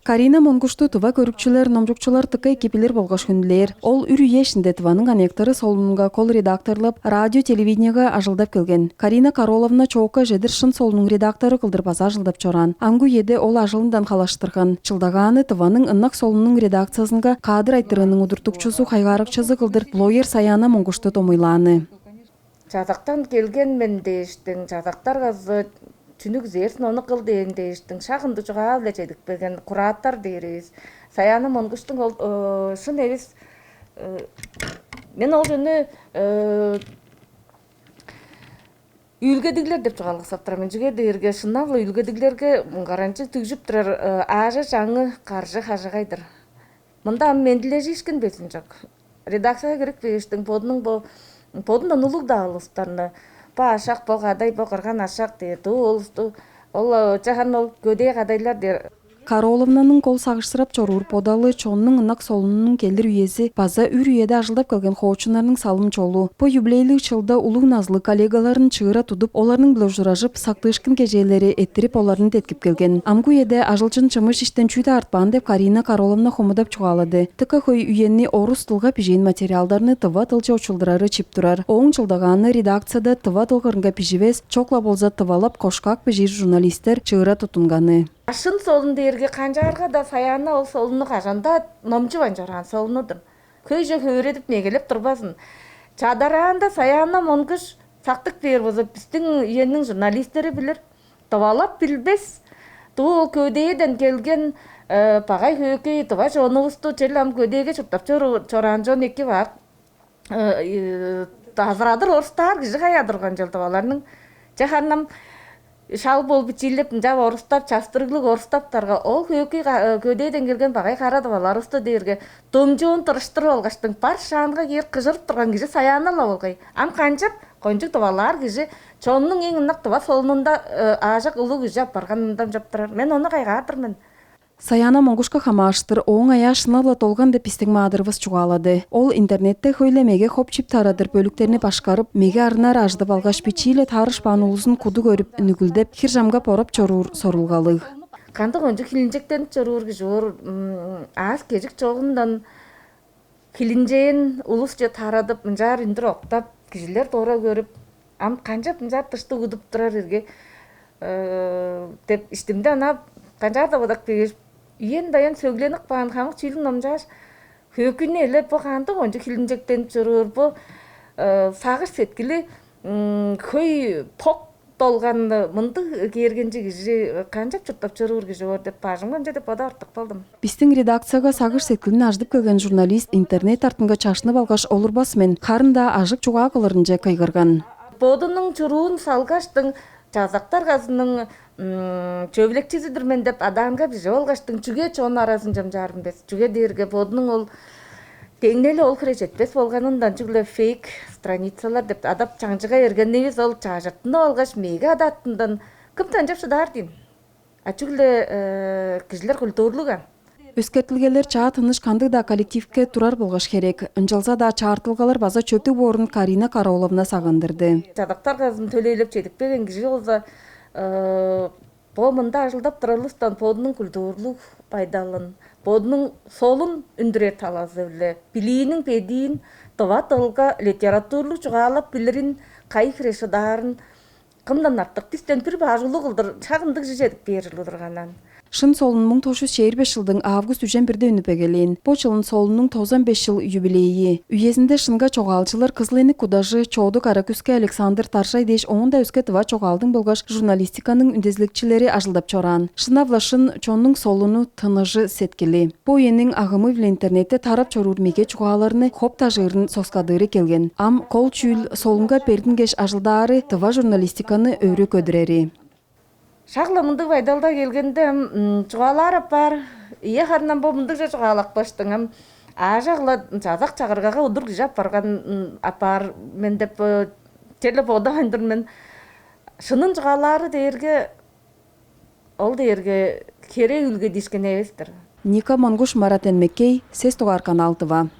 Карина Монгушту тыва көрүкчүлөр, номжокчулар тыкай кепилер болгош хүнлер. Ол үрү ешинде тыванын анекторы солунунга кол редакторлып, радио телевиденияга ажылдап келген. Карина Кароловна чоука жедир шын солунун редактору кылдырбаса ажылдап чоран. Ангу еде ол ажылындан халаштырган. Чылдаганы тыванын ыннак солунун редакциясынга кадр айтырынын удуртукчусу хайгарыкчысы кылдыр блогер Саяна Монгушту томуйланы. Жазактан келген мен дейиштин, жазактар газы түнүк зерсин оны кыл деген дейиштин, шагынды жуга эле жедик берген кураттар дейбиз. Саяна Монгуштун шын эбиз мен ол жөнү үлгедиглер деп чыгалгысап турам. Мен жүгедигерге шыннан эле үлгедиглерге гаранчы түгүп турар ажы жаңы каржы хажыгайдыр. Мында мен деле жишкен бесин жок. Редакцияга керек бештин подундан улук да алыстарны. Па ашак бол кадай бол кырган ашак дейт. Ол жахан ол көдей кадайлар дер. Кароловнанын кол сагышсырап чоруур подалы чоннун ынак солунунун келдир үйеси база үр үйеде ажылдап келген хоочунардын салым чолу. По юбилейлик чылда улуу назлы коллегаларын чыгыра тудуп, олардын бложуражып, сактышкын кежелери эттирип оларын теткип келген. Амгу эде ажылчын чымыш иштен чүйдө артпан деп Карина Кароловна хомудап чугалады. Тыка хой үйенни орус тылга пижейин материалдарны тыва тылча учулдырары чип турар. Оң чылдаганы редакцияда тыва тылгырынга пижибес, чокла болза тывалап кошкак пижир журналисттер чыгыра тутунганы. Шын солун дээрге канжаарга да Саяна ол солуну кажанда номжубан жаран солунудун. Көйжө хөйредип мегелеп турбасын. Чадараанда Саяна Монгуш сактык бер болсо биздин үйенин журналисттери билер. Табалап билбес. Туу көдейден келген пагай хөйкөй тыва жонубузду челам көдейге чуптап чоран жон эки бак. Тазырадыр орустар киши каядырган жол табаларның. Жаханнам шал бол бичилеп жап орустап частырыглык орустаптарга ол көдейден келген багай карады баларысты дээрге домжоон тырыштырып алгаштың бар шаанга кийип кыжырып турган киши Саяна ла болгой. Ам канчап конжук табалар киши чоннун эң ынак таба солунунда ажак улуу күжап баргандан жаптырар. Мен оны кайгаатырмын. Саяна Монгушка хамаштыр, оң ая шынала толган деп истең маадырыбыз чугалады. Ол интернетте хөйлемеге хопчип тарадыр бөлүктерини башкарып, меге арнар аждып алгаш бичиле тарыш баануулусун куду көрүп, нүгүлдеп, хиржамга порап чоруур сорулгалык. Канды конжу хилинжектен чоруур кижор аз кежик чогундан хилинжейин улус же тарадып, мынжаар үндүр октап, кишилер тоора көрүп, ам канчап мынжаар тышты удуп турар эрге деп иштимде ана канчаар да бодак бегиш иен даян сөгленип баан хамык чилин номжаш хөкүнө эле бу канды конжу хилинжектен чоруур бу сагыш сеткили хөй ток толганды мынды кергенчи киши канчап чуртап чоруур киши бар деп бажыңман же деп бода артык болдум. Биздин редакцияга сагыш сеткилин аждып келген журналист интернет артынга чашынып алгаш олурбас мен карында ажык чугаа кылырынча кыйгырган. Бодунун чуруун салгаштың жазактар газынын чөбүлекчисидир мен деп адамга биже олгаштың чүге чоонун арасын жамжаарым бес. Чүге дээрге бодунун ол теңнеле ол кире жетпес болгонундан чүгле фейк страницалар деп адап чаңжыга эргенебиз ол чаажыртын алгаш меге адаттындан кымдан жапшыдар дейм. Чүгле кишилер культурлуга. Өскертилгелер чаа тыныш кандык да коллективке турар болгош керек. Ынжалса да чаартылгалар база чөптүк боорун Карина Кароловна сагындырды. Жадактар газын төлөйлөп чедикпеген киши болсо мында ажылдап турарлыстан подунун культурлук пайдалын, подунун солун үндүрөр талазы эле, билиинин педиин, тыва тылга литературлук чугаалап билирин, кайхрешыдарын кымдан артык тистен бир бажылуу кылдыр, чагындык жедик берилип турганан. Шын солунун 1925 жылдың август 31-де үнүп эгелин. Бу жылын солунун 95 жыл юбилейи. Үйесинде шынга чогалчылар Кызылэник Кудажы, Чоодук Каракүскө Александр Таршай деш оңунда өскө тыва чогалдың болгаш журналистиканын үндезиликчилери ажылдап чоран. Шынавла шын чоннун солуну тыныжы сеткили. Бу энин агымы биле интернетте тарап чоруур меге чугааларыны хоп тажырын соскадыры келген. Ам кол чүйл солунга пердин кеш ажылдаары тыва журналистиканы өрү көдүрери. Шагла мындык байдалда келгенде чугаалар апар, ие харынан бу мындык же чугаалак баштың ажагла жазак чагыргага удур кижап барган апар мен деп телефонда айндыр мен шынын чугаалары дээрге ол дээрге кере үлгө дишкен эбестир. Ника Монгуш, Марат Энмеккей, Сес Тугар канал тыва.